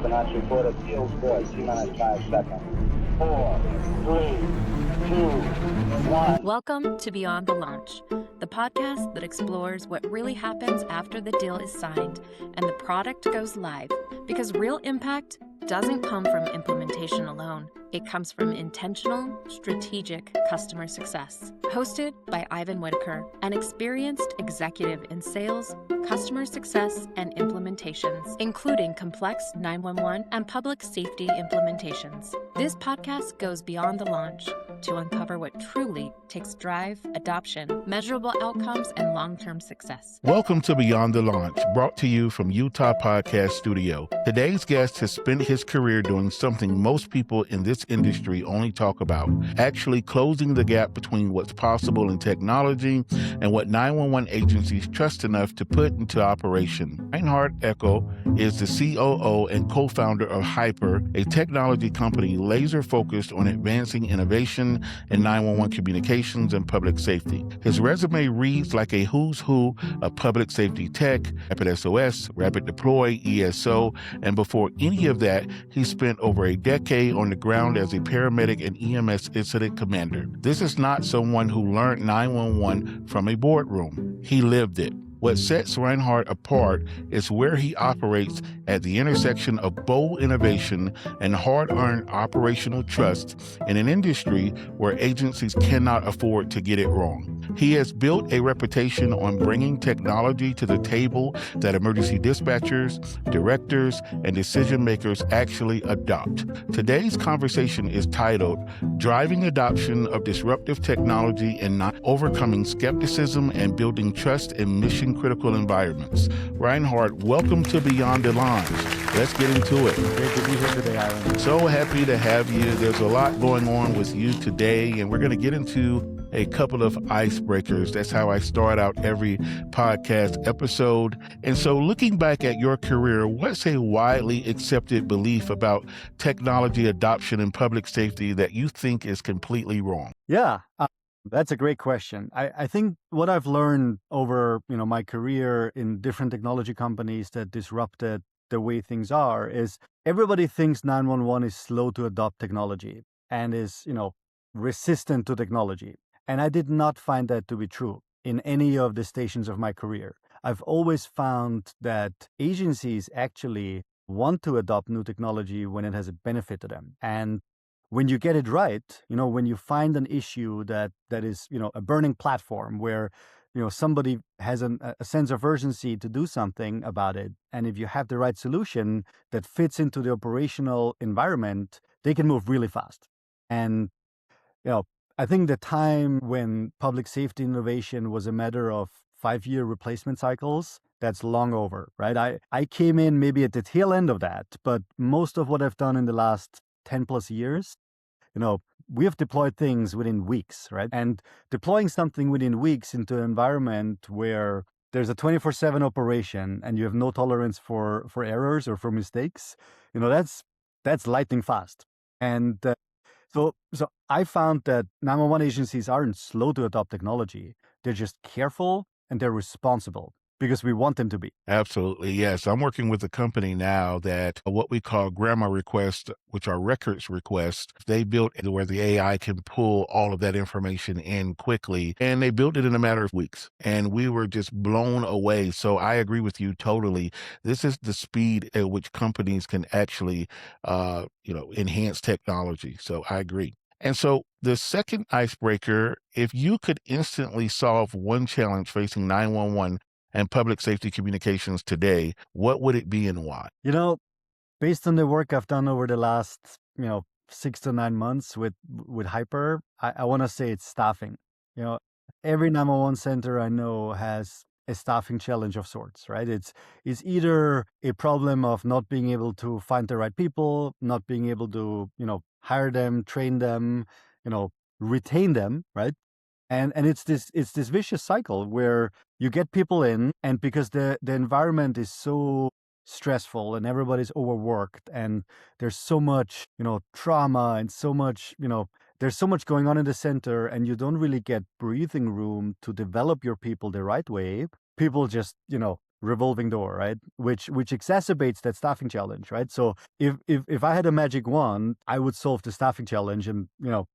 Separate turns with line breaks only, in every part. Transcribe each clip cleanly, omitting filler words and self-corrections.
Astronauts report at field void, T-minus 5 seconds. 4, 3, 2, 1.
Welcome to Beyond the Launch, the podcast that explores what really happens after the deal is signed and the product goes live. Because real impact doesn't come from implementation alone. It comes from intentional, strategic customer success. Hosted by Ivan Whitaker, an experienced executive in sales, customer success, and implementations, including complex 911 and public safety implementations. This podcast goes beyond the launch to uncover what truly takes drive, adoption, measurable outcomes, and long-term success.
Welcome to Beyond the Launch, brought to you from Utah Podcast Studio. Today's guest has spent his career doing something most people in this industry only talk about, actually closing the gap between what's possible in technology and what 911 agencies trust enough to put into operation. Reinhard Ekl is the COO and co-founder of Hyper, a technology company laser-focused on advancing innovation in 911 communications and public safety. His resume reads like a who's who of public safety tech, RapidSOS, RapidDeploy, ESO, and before any of that, he spent over a decade on the ground as a paramedic and EMS incident commander. This is not someone who learned 911 from a boardroom. He lived it. What sets Reinhard apart is where he operates at the intersection of bold innovation and hard-earned operational trust in an industry where agencies cannot afford to get it wrong. He has built a reputation on bringing technology to the table that emergency dispatchers, directors, and decision-makers actually adopt. Today's conversation is titled, Driving Adoption of Disruptive Technology and Not Overcoming Skepticism and Building Trust in Mission-Critical Environments. Reinhard, welcome to Beyond the Launch. Let's get into it.
Great to be here today, Ivan.
So happy to have you. There's a lot going on with you today, and we're going to get into a couple of icebreakers. That's how I start out every podcast episode. And so looking back at your career, what's a widely accepted belief about technology adoption in public safety that you think is completely wrong?
Yeah, that's a great question. I think what I've learned over my career in different technology companies that disrupted the way things are is everybody thinks 911 is slow to adopt technology and is resistant to technology. And I did not find that to be true in any of the stations of my career. I've always found that agencies actually want to adopt new technology when it has a benefit to them. And when you get it right, when you find an issue that is, a burning platform where, somebody has a sense of urgency to do something about it. And if you have the right solution that fits into the operational environment, they can move really fast. And, I think the time when public safety innovation was a matter of 5-year replacement cycles, that's long over, right? I came in maybe at the tail end of that, but most of what I've done in the last 10 plus years, we have deployed things within weeks, right? And deploying something within weeks into an environment where there's a 24/7 operation and you have no tolerance for errors or for mistakes, that's lightning fast. And So I found that 911 agencies aren't slow to adopt technology. They're just careful and they're responsible because we want them to be.
Absolutely, yes. I'm working with a company now that what we call grammar requests, which are records requests, they built where the AI can pull all of that information in quickly, and they built it in a matter of weeks, and we were just blown away. So I agree with you totally. This is the speed at which companies can actually, enhance technology. So I agree. And so the second icebreaker, if you could instantly solve one challenge facing 911 and public safety communications today, what would it be and why?
Based on the work I've done over the last, 6 to 9 months with Hyper, I want to say it's staffing. Every 911 center I know has a staffing challenge of sorts, right? It's either a problem of not being able to find the right people, not being able to, hire them, train them, retain them, right? And it's this vicious cycle where you get people in, and because the environment is so stressful and everybody's overworked and there's so much, trauma and so much, there's so much going on in the center, and you don't really get breathing room to develop your people the right way. People just, revolving door, right? Which exacerbates that staffing challenge, right? So if I had a magic wand, I would solve the staffing challenge. And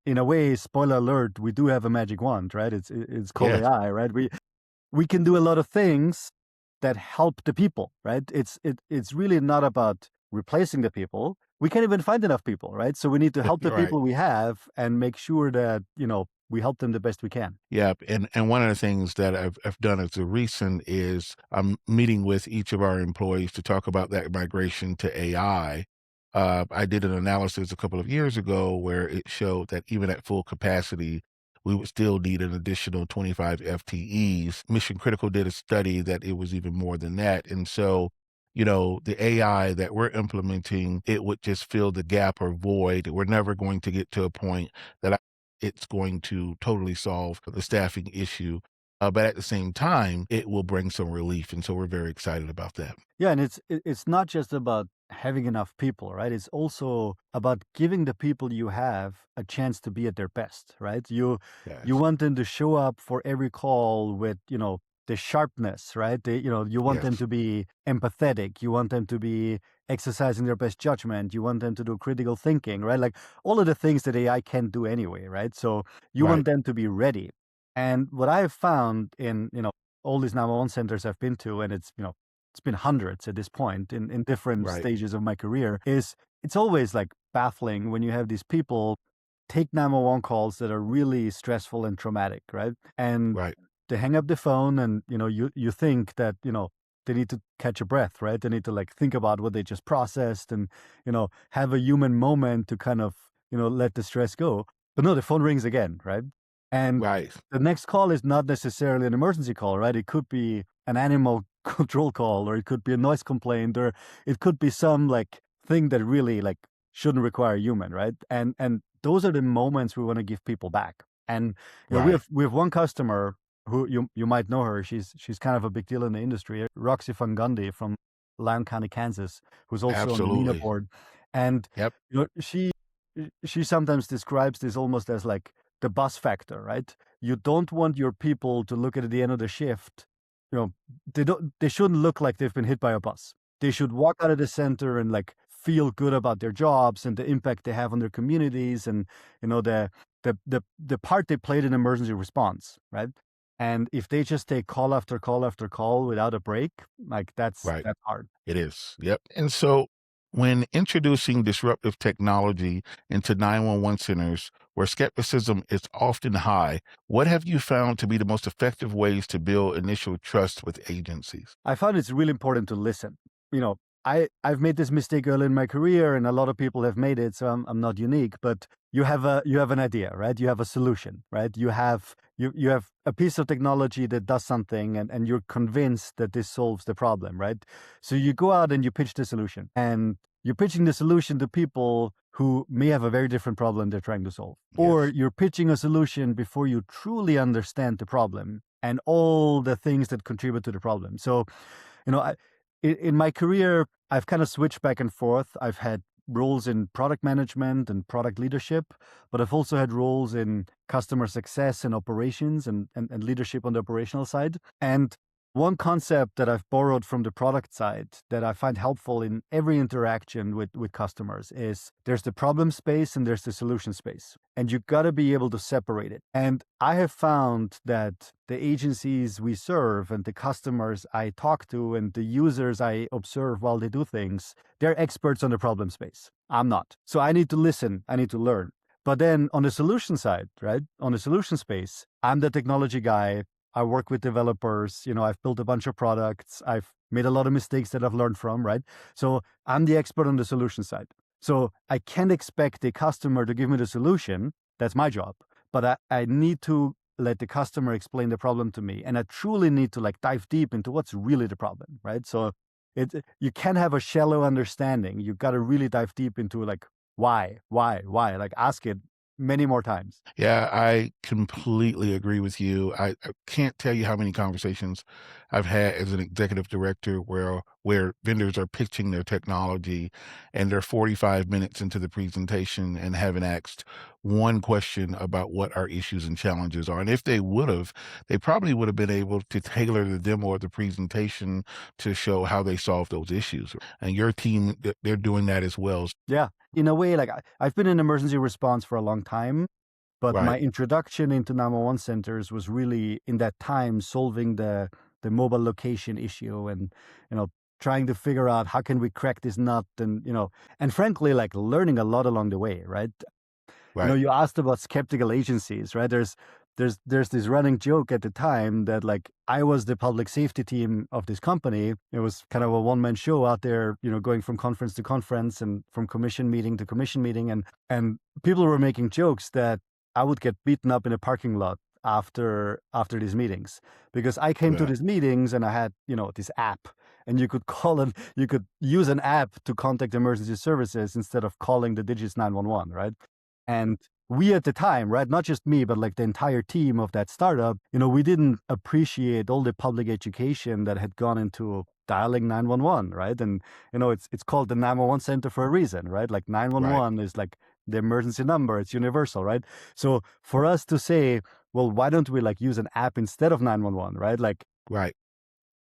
in a way, spoiler alert, we do have a magic wand, right? It's called
Yes.
AI, right? We can do a lot of things that help the people, right? It's really not about replacing the people. We can't even find enough people, right? So we need to help the
Right.
people we have and make sure that we help them the best we can.
Yeah, and one of the things that I've done as a recent is I'm meeting with each of our employees to talk about that migration to AI. I did an analysis a couple of years ago where it showed that even at full capacity, we would still need an additional 25 FTEs. Mission Critical did a study that it was even more than that. And so, the AI that we're implementing, it would just fill the gap or void. We're never going to get to a point that it's going to totally solve the staffing issue. But at the same time, it will bring some relief. And so we're very excited about that.
Yeah, and it's not just about having enough people, right? It's also about giving the people you have a chance to be at their best, right? You
Yes.
want them to show up for every call with, the sharpness, right? You want them
Yes.
to be empathetic. You want them to be exercising their best judgment. You want them to do critical thinking, right? Like all of the things that AI can't do anyway, right? So you
Right.
want them to be ready. And what I have found in, all these 911 centers I've been to, and it's been hundreds at this point in different
Right.
stages of my career, is it's always like baffling when you have these people take 911 calls that are really stressful and traumatic, right? And
Right.
they hang up the phone and, you think that, they need to catch a breath, right? They need to like think about what they just processed and, have a human moment to kind of, let the stress go. But no, the phone rings again, right? And
Right.
the next call is not necessarily an emergency call, right? It could be an animal control call, or it could be a noise complaint, or it could be some like thing that really like shouldn't require a human, right? And those are the moments we want to give people back. And we
Right.
have one customer who you might know her. She's kind of a big deal in the industry. Roxy Van Gundy from Lyon County, Kansas, who's also on the MENA
Absolutely.
board. And
Yep.
she sometimes describes this almost as like the bus factor, right? You don't want your people to look at the end of the shift. They shouldn't look like they've been hit by a bus. They should walk out of the center and like feel good about their jobs and the impact they have on their communities and the part they played in emergency response, right? And if they just take call after call after call without a break, like that's
Right.
hard.
It is. Yep. And so when introducing disruptive technology into 911 centers where skepticism is often high, what have you found to be the most effective ways to build initial trust with agencies?
I found it's really important to listen. I've made this mistake early in my career, and a lot of people have made it, so I'm not unique. But you have an idea, right? You have a solution, right? You have a piece of technology that does something, and you're convinced that this solves the problem, right? So you go out and you pitch the solution, and you're pitching the solution to people who may have a very different problem they're trying to solve, or
Yes.
you're pitching a solution before you truly understand the problem and all the things that contribute to the problem. So, in my career, I've kind of switched back and forth. I've had roles in product management and product leadership, but I've also had roles in customer success and operations and leadership on the operational side. And one concept that I've borrowed from the product side that I find helpful in every interaction with customers is there's the problem space and there's the solution space. And you got to be able to separate it. And I have found that the agencies we serve and the customers I talk to and the users I observe while they do things, they're experts on the problem space. I'm not. So I need to listen. I need to learn. But then on the solution side, right? On the solution space, I'm the technology guy. I work with developers. I've built a bunch of products. I've made a lot of mistakes that I've learned from, right? So I'm the expert on the solution side. So I can't expect the customer to give me the solution. That's my job. But I need to let the customer explain the problem to me. And I truly need to like dive deep into what's really the problem, right? So you can't have a shallow understanding. You've got to really dive deep into like, why, like ask it many more times.
Yeah, I completely agree with you. I can't tell you how many conversations I've had as an executive director where vendors are pitching their technology and they're 45 minutes into the presentation and haven't asked one question about what our issues and challenges are. And if they would have, they probably would have been able to tailor the demo or the presentation to show how they solve those issues. And your team, they're doing that as well.
Yeah. In a way, like I've been in emergency response for a long time, but my
Right.
introduction into 911 centers was really in that time solving the mobile location issue and, trying to figure out how can we crack this nut and, and frankly, like learning a lot along the way, right?
Right.
You asked about skeptical agencies, right? There's this running joke at the time that like I was the public safety team of this company. It was kind of a one-man show out there, going from conference to conference and from commission meeting to commission meeting, and people were making jokes that I would get beaten up in a parking lot after these meetings because I came to
Yeah.
these meetings and I had, this app and you could use an app to contact emergency services instead of calling the digits 911, right? And we at the time, right, not just me, but like the entire team of that startup, we didn't appreciate all the public education that had gone into dialing 911, right? And, it's called the 911 center for a reason, right? Like
Right.
911 is like the emergency number. It's universal, right? So for us to say, well, why don't we like use an app instead of 911, right? Like
Right.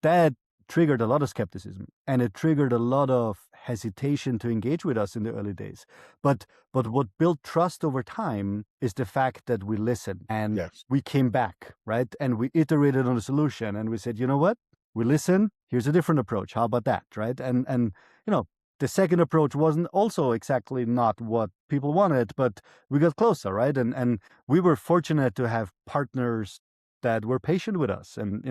that triggered a lot of skepticism and it triggered a lot of hesitation to engage with us in the early days. But what built trust over time is the fact that we listened and
Yes.
we came back, right? And we iterated on the solution and we said, you know what? We listen. Here's a different approach. How about that, right? And the second approach wasn't also exactly not what people wanted, but we got closer, right? And we were fortunate to have partners that were patient with us and,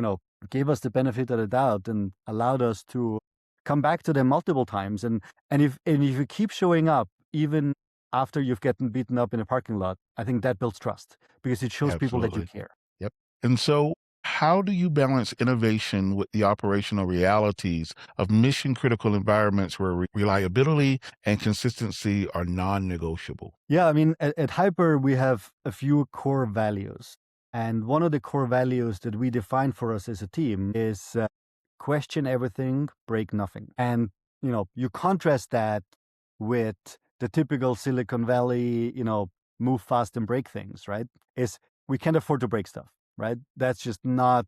gave us the benefit of the doubt and allowed us to come back to them multiple times. And if you keep showing up, even after you've gotten beaten up in a parking lot, I think that builds trust because it shows people that you
Absolutely.
care.
Yep. And so, how do you balance innovation with the operational realities of mission critical environments where reliability and consistency are non negotiable?
Yeah, I mean, at Hyper, we have a few core values. And one of the core values that we define for us as a team is question everything, break nothing. And, you contrast that with the typical Silicon Valley, move fast and break things, right? Is we can't afford to break stuff, right? That's just not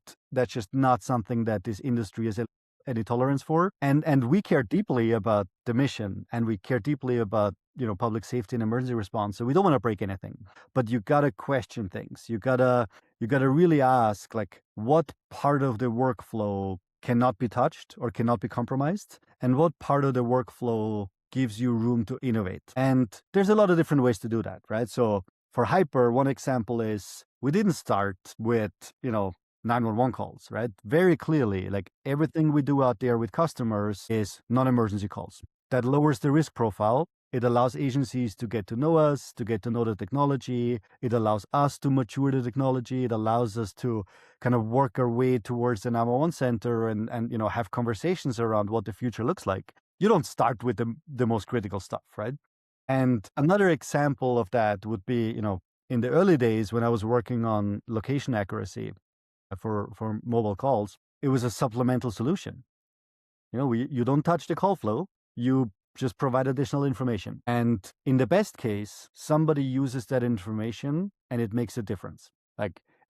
something that this industry has any tolerance for. And we care deeply about the mission and we care deeply about, public safety and emergency response. So we don't want to break anything. But you gotta question things. You gotta really ask like what part of the workflow cannot be touched or cannot be compromised, and what part of the workflow gives you room to innovate. And there's a lot of different ways to do that, right? So for Hyper, one example is we didn't start with, 911 calls, right? Very clearly, like everything we do out there with customers is non-emergency calls. That lowers the risk profile. It allows agencies to get to know us, to get to know the technology. It allows us to mature the technology. It allows us to kind of work our way towards the 911 center and have conversations around what the future looks like. You don't start with the most critical stuff, right? And another example of that would be, in the early days when I was working on location accuracy for mobile calls, it was a supplemental solution. You don't touch the call flow. You just provide additional information. And in the best case, somebody uses that information and it makes a difference.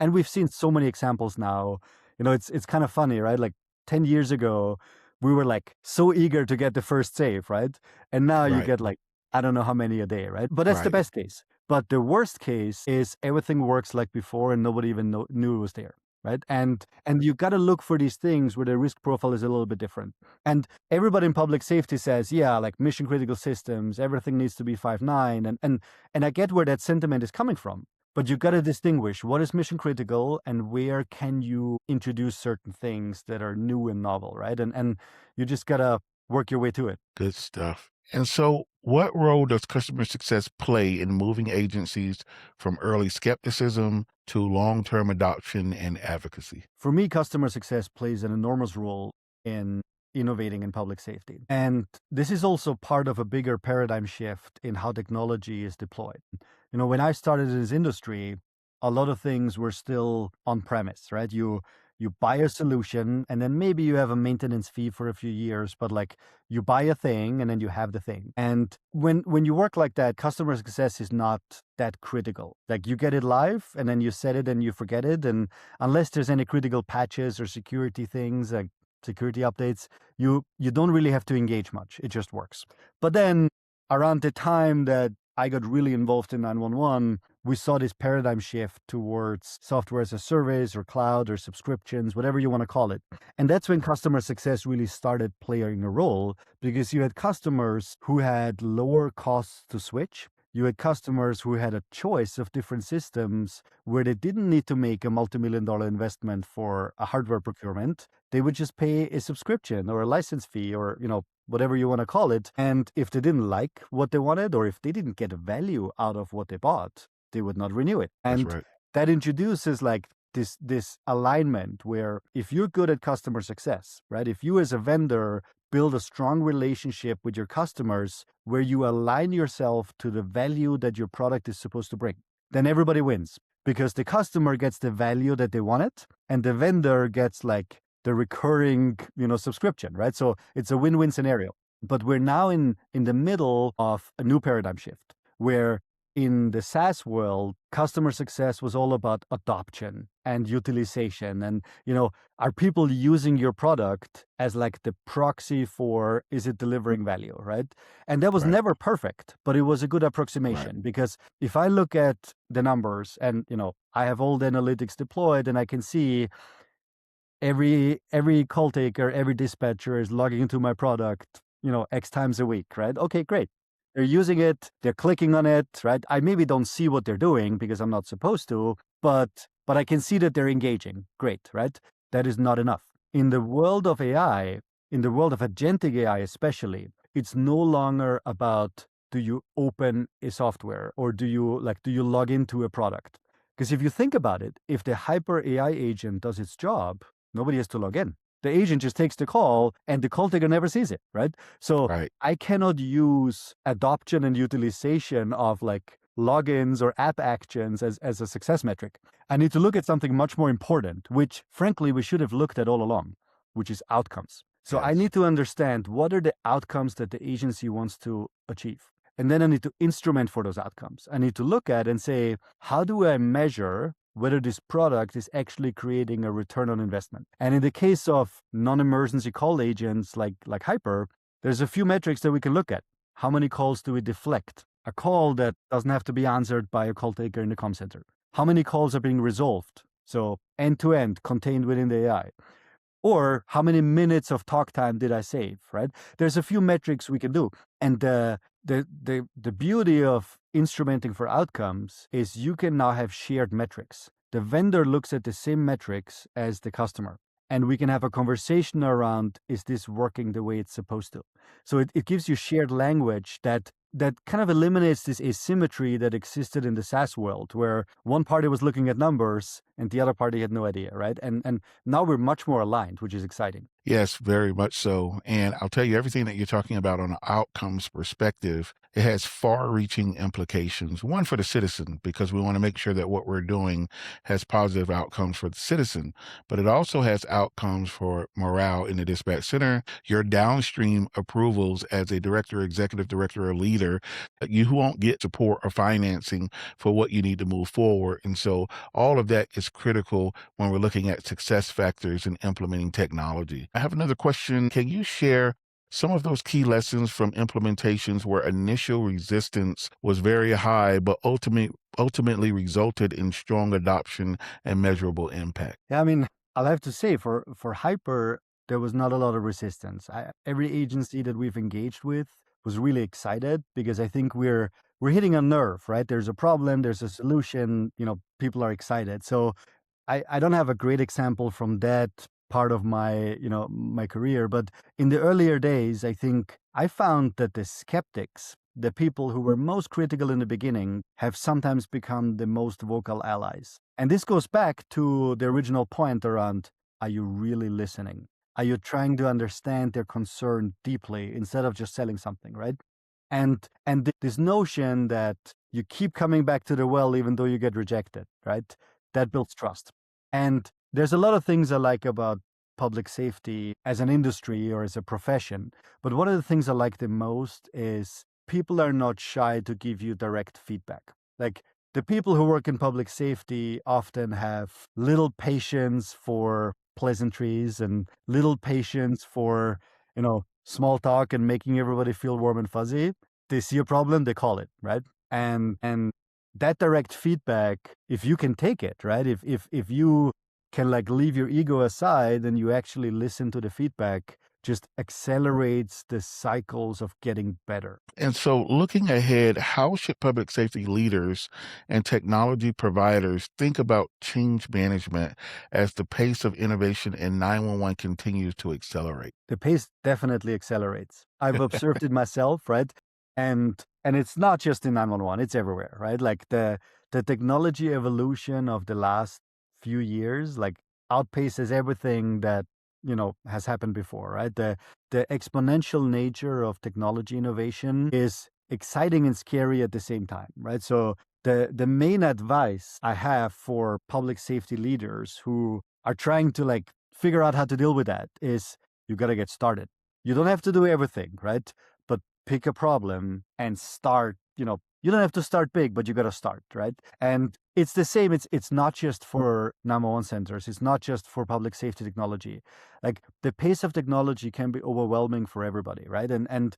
And we've seen so many examples now. It's kind of funny, right? Like 10 years ago, we were like so eager to get the first save, right? And now you
Right.
get like, I don't know how many a day, right? But that's the
Right.
best case. But the worst case is everything works like before and nobody even knew it was there. Right. And you got to look for these things where the risk profile is a little bit different. And everybody in public safety says, yeah, like mission critical systems, everything needs to be 5.9. And I get where that sentiment is coming from. But you got to distinguish what is mission critical and where can you introduce certain things that are new and novel, right? And you just got to work your way to it.
Good stuff. And so, what role does customer success play in moving agencies from early skepticism to long term adoption and advocacy?
For me, customer success plays an enormous role in innovating in public safety. And this is also part of a bigger paradigm shift in how technology is deployed. When I started in this industry, a lot of things were still on premise, right? You you buy a solution, and then maybe you have a maintenance fee for a few years, but like you buy a thing and then you have the thing. And when you work like that, customer success is not that critical. Like you get it live and then you set it and you forget it. And unless there's any critical patches or security things, like security updates, you don't really have to engage much. It just works. But then around the time that I got really involved in 911, we saw this paradigm shift towards software as a service or cloud or subscriptions, whatever you want to call it. And that's when customer success really started playing a role, because you had customers who had lower costs to switch. You had customers who had a choice of different systems where they didn't need to make a multi-million-dollar investment for a hardware procurement. They would just pay a subscription or a license fee or, whatever you want to call it. And if they didn't like what they wanted, or if they didn't get value out of what they bought, they would not renew it. And
That's right.
that introduces like this alignment where if you're good at customer success, right? If you as a vendor build a strong relationship with your customers where you align yourself to the value that your product is supposed to bring, then everybody wins, because the customer gets the value that they wanted and the vendor gets like the recurring, subscription, right? So it's a win-win scenario. But we're now in the middle of a new paradigm shift where in the SaaS world, customer success was all about adoption and utilization. And, are people using your product as like the proxy for, is it delivering value, right? And that was
Right.
never perfect, but it was a good approximation. Because if I look at the numbers and, I have all the analytics deployed and I can see every call taker, every dispatcher is logging into my product, X times a week, right? Okay, great. They're using it, they're clicking on it, right? I maybe don't see what they're doing because I'm not supposed to, but I can see that they're engaging. Great, right? That is not enough. In the world of AI, in the world of agentic AI especially, it's no longer about, do you open a software or do you log into a product? Because if you think about it, if the hyper AI agent does its job, nobody has to log in. The agent just takes the call and the call taker never sees it, right? So
Right.
I cannot use adoption and utilization of like logins or app actions as a success metric. I need to look at something much more important, which frankly we should have looked at all along, which is outcomes. So I
Yes.
need to understand what are the outcomes that the agency wants to achieve. And then I need to instrument for those outcomes. I need to look at and say, how do I measure whether this product is actually creating a return on investment? And in the case of non-emergency call agents like Hyper, there's a few metrics that we can look at. How many calls do we deflect? A call that doesn't have to be answered by a call taker in the comm center. How many calls are being resolved? So end-to-end, contained within the AI. Or how many minutes of talk time did I save, right? There's a few metrics we can do. And the beauty of instrumenting for outcomes is you can now have shared metrics. The vendor looks at the same metrics as the customer. And we can have a conversation around, is this working the way it's supposed to? So it gives you shared language that kind of eliminates this asymmetry that existed in the SaaS world, where one party was looking at numbers and the other party had no idea, right? And now we're much more aligned, which is exciting.
Yes, very much so. And I'll tell you, everything that you're talking about on an outcomes perspective, it has far-reaching implications. One, for the citizen, because we want to make sure that what we're doing has positive outcomes for the citizen, but it also has outcomes for morale in the dispatch center, your downstream approvals as a director, executive director, or leader. You won't get support or financing for what you need to move forward. And so all of that is critical when we're looking at success factors and implementing technology. I have another question. Can you share some of those key lessons from implementations where initial resistance was very high, but ultimately resulted in strong adoption and measurable impact?
Yeah, I mean, I'll have to say for Hyper, there was not a lot of resistance. Every agency that we've engaged with was really excited because I think we're hitting a nerve, right? There's a problem, there's a solution, people are excited. So I don't have a great example from that part of my career, but in the earlier days, I think I found that the skeptics, the people who were most critical in the beginning, have sometimes become the most vocal allies. And this goes back to the original point around, are you really listening? Are you trying to understand their concern deeply instead of just selling something, right? And this notion that you keep coming back to the well even though you get rejected, right? That builds trust. And there's a lot of things I like about public safety as an industry or as a profession. But one of the things I like the most is people are not shy to give you direct feedback. Like the people who work in public safety often have little patience for pleasantries and little patience for, small talk and making everybody feel warm and fuzzy. They see a problem, they call it, right? And that direct feedback, if you can take it, right? If you can like leave your ego aside and you actually listen to the feedback, just accelerates the cycles of getting better.
And so, looking ahead, how should public safety leaders and technology providers think about change management as the pace of innovation in 911 continues to accelerate?
The pace definitely accelerates. I've observed it myself, right? And it's not just in 911, it's everywhere, right? Like the technology evolution of the last few years like outpaces everything that has happened before, right? The exponential nature of technology innovation is exciting and scary at the same time, right? So the main advice I have for public safety leaders who are trying to like figure out how to deal with that is you got to get started. You don't have to do everything, right? But pick a problem and start, you don't have to start big, but you got to start, right? And it's the same. It's not just for 911 centers. It's not just for public safety technology. Like the pace of technology can be overwhelming for everybody, right? And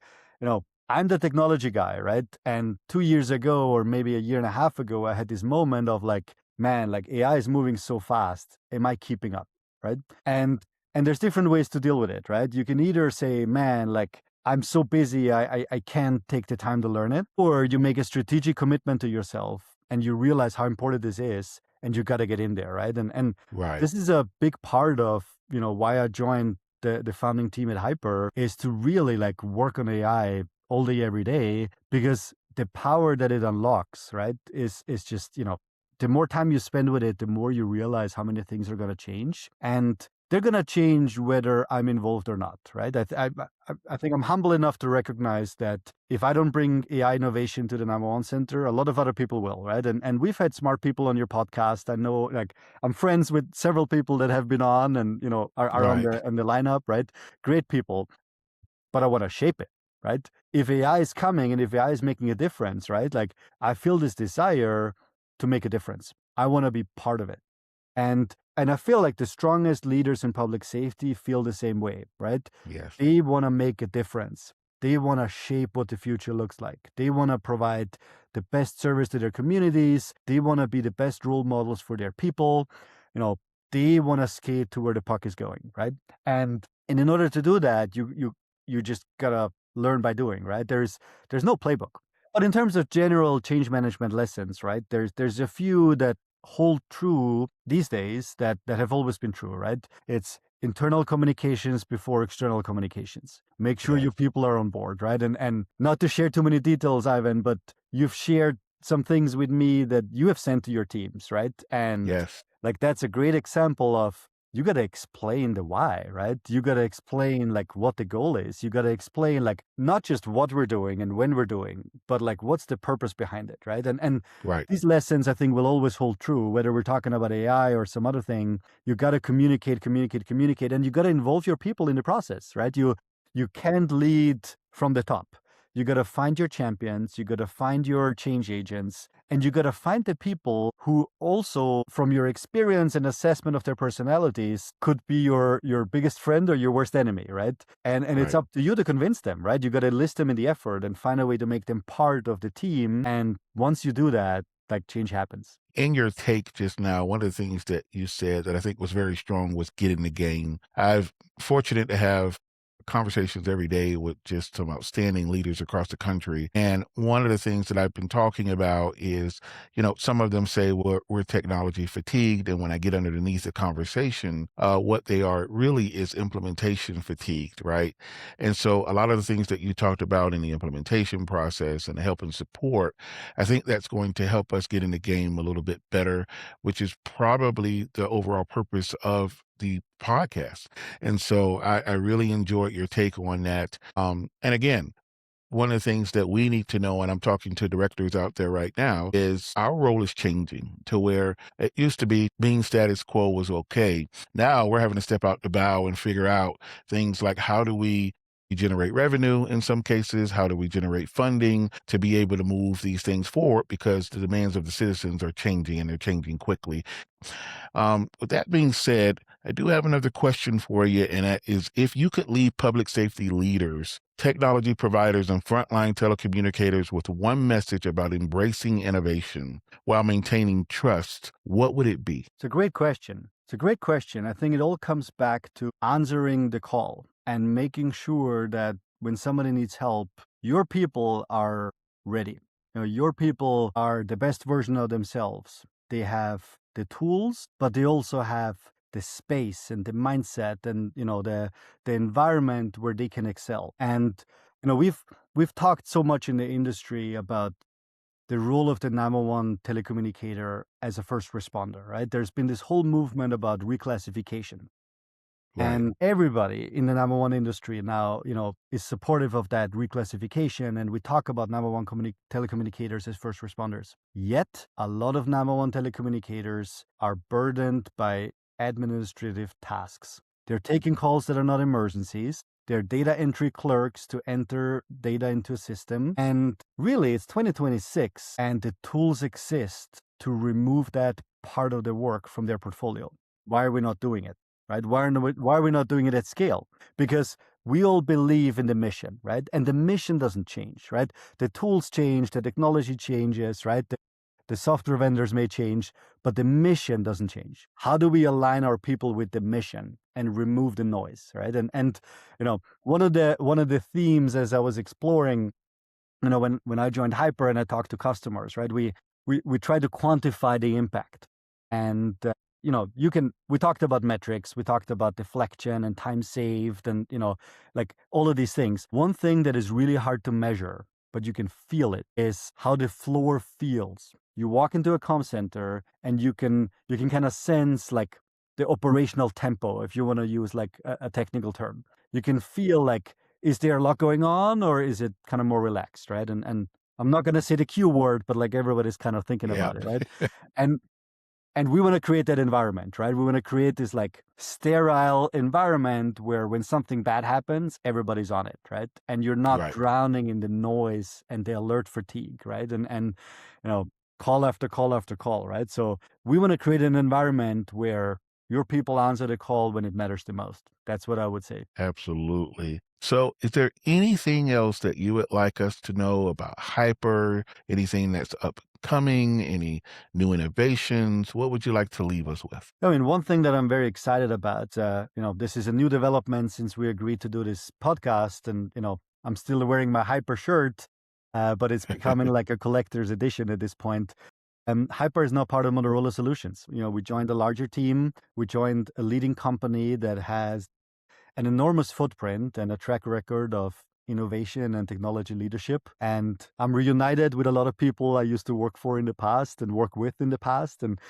I'm the technology guy, right? And 2 years ago, or maybe a year and a half ago, I had this moment of like, man, like AI is moving so fast. Am I keeping up, right? And there's different ways to deal with it, right? You can either say, man, like I'm so busy, I can't take the time to learn it. Or you make a strategic commitment to yourself and you realize how important this is and you got to get in there, right? And
Right.
this is a big part of, why I joined the founding team at Hyper is to really like work on AI all day, every day, because the power that it unlocks, right, is just, the more time you spend with it, the more you realize how many things are going to change. And they're going to change whether I'm involved or not, right? I think I'm humble enough to recognize that if I don't bring AI innovation to the 911 center, a lot of other people will, right? And we've had smart people on your podcast. I know, like, I'm friends with several people that have been on and, are on
Right.
the lineup, right? Great people, but I want to shape it, right? If AI is coming and if AI is making a difference, right? Like, I feel this desire to make a difference. I want to be part of it. And I feel like the strongest leaders in public safety feel the same way, right?
Yes.
They want to make a difference. They want to shape what the future looks like. They want to provide the best service to their communities. They want to be the best role models for their people. They want to skate to where the puck is going, right? And in order to do that, you just gotta learn by doing, right? There's no playbook. But in terms of general change management lessons, right? There's a few that hold true these days that have always been true, right? It's internal communications before external communications. Make sure
Yes.
your people are on board, right? And not to share too many details, Ivan, but you've shared some things with me that you have sent to your teams, right? And
Yes.
like that's a great example of you got to explain the why, right? You got to explain like what the goal is. You got to explain like not just what we're doing and when we're doing, but like what's the purpose behind it, right? And
Right.
these lessons I think will always hold true, whether we're talking about AI or some other thing. You got to communicate, and you got to involve your people in the process, right? You can't lead from the top. You got to find your champions, you got to find your change agents, and you got to find the people who also, from your experience and assessment of their personalities, could be your biggest friend or your worst enemy, right? And it's
Right.
up to you to convince them, right? You got to enlist them in the effort and find a way to make them part of the team. And once you do that, like change happens.
In your take just now, one of the things that you said that I think was very strong was get in the game. I'm fortunate to have conversations every day with just some outstanding leaders across the country. And one of the things that I've been talking about is, some of them say we're technology fatigued. And when I get underneath the conversation, what they are really is implementation fatigued, right? And so a lot of the things that you talked about in the implementation process and help and support, I think that's going to help us get in the game a little bit better, which is probably the overall purpose of the podcast. And so I really enjoyed your take on that. And again, one of the things that we need to know, and I'm talking to directors out there right now, is our role is changing to where it used to be being status quo was okay. Now we're having to step out the bow and figure out things like how do we generate revenue in some cases, how do we generate funding to be able to move these things forward because the demands of the citizens are changing and they're changing quickly. With that being said, I do have another question for you, and that is if you could leave public safety leaders, technology providers, and frontline telecommunicators with one message about embracing innovation while maintaining trust, what would it be?
It's a great question. It's a great question. I think it all comes back to answering the call and making sure that when somebody needs help, your people are ready. Your people are the best version of themselves. They have the tools, but they also have the space and the mindset and the environment where they can excel. And we've talked so much in the industry about the role of the 911 telecommunicator as a first responder, right? There's been this whole movement about reclassification.
Right.
And everybody in the 911 industry now, is supportive of that reclassification. And we talk about 911 telecommunicators as first responders. Yet, a lot of 911 telecommunicators are burdened by administrative tasks. They're taking calls that are not emergencies. They're data entry clerks to enter data into a system. And really, it's 2026, and the tools exist to remove that part of the work from their portfolio. Why are we not doing it? Right? Why are we not doing it at scale? Because we all believe in the mission, right? And the mission doesn't change, right? The tools change, the technology changes, right? The software vendors may change, but the mission doesn't change. How do we align our people with the mission and remove the noise, right? And one of the themes as I was exploring, when I joined Hyper and I talked to customers, right? We try to quantify the impact, and we talked about metrics, we talked about deflection and time saved and, like all of these things. One thing that is really hard to measure, but you can feel it, is how the floor feels. You walk into a comm center and you can kind of sense like the operational tempo, if you want to use like a technical term. You can feel like, is there a lot going on or is it kind of more relaxed, right? And I'm not going to say the Q word, but like everybody's kind of thinking about it, right? And we want to create that environment, right? We want to create this like sterile environment where when something bad happens, everybody's on it, right? And you're not drowning in the noise and the alert fatigue, right? And call after call after call, right? So we want to create an environment where your people answer the call when it matters the most. That's what I would say.
Absolutely. So is there anything else that you would like us to know about Hyper? Anything that's upcoming? Any new innovations? What would you like to leave us with?
I mean, one thing that I'm very excited about, this is a new development since we agreed to do this podcast, and, I'm still wearing my Hyper shirt, but it's becoming like a collector's edition at this point. Hyper is now part of Motorola Solutions. We joined a larger team. We joined a leading company that has an enormous footprint and a track record of innovation and technology leadership. And I'm reunited with a lot of people I used to work for in the past and work with in the past. And,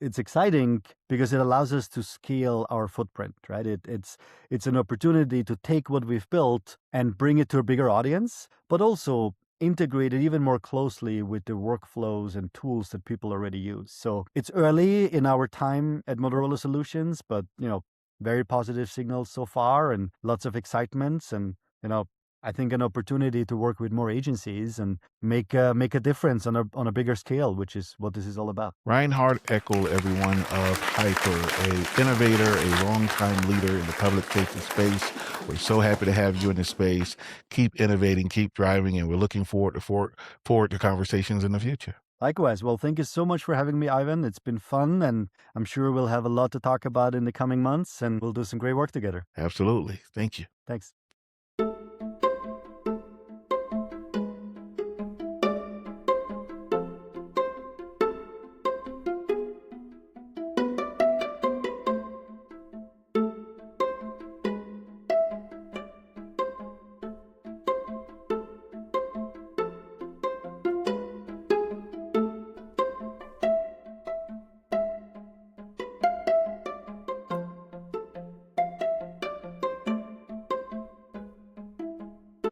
it's exciting because it allows us to scale our footprint, right? It's an opportunity to take what we've built and bring it to a bigger audience, but also integrate it even more closely with the workflows and tools that people already use. So it's early in our time at Motorola Solutions, but, very positive signals so far and lots of excitements. And, I think an opportunity to work with more agencies and make a difference on a bigger scale, which is what this is all about.
Reinhard Ekl, everyone, of Hyper, a innovator, a longtime leader in the public safety space. We're so happy to have you in this space. Keep innovating, keep driving, and we're looking forward to conversations in the future.
Likewise. Well, thank you so much for having me, Ivan. It's been fun, and I'm sure we'll have a lot to talk about in the coming months, and we'll do some great work together.
Absolutely. Thank you.
Thanks.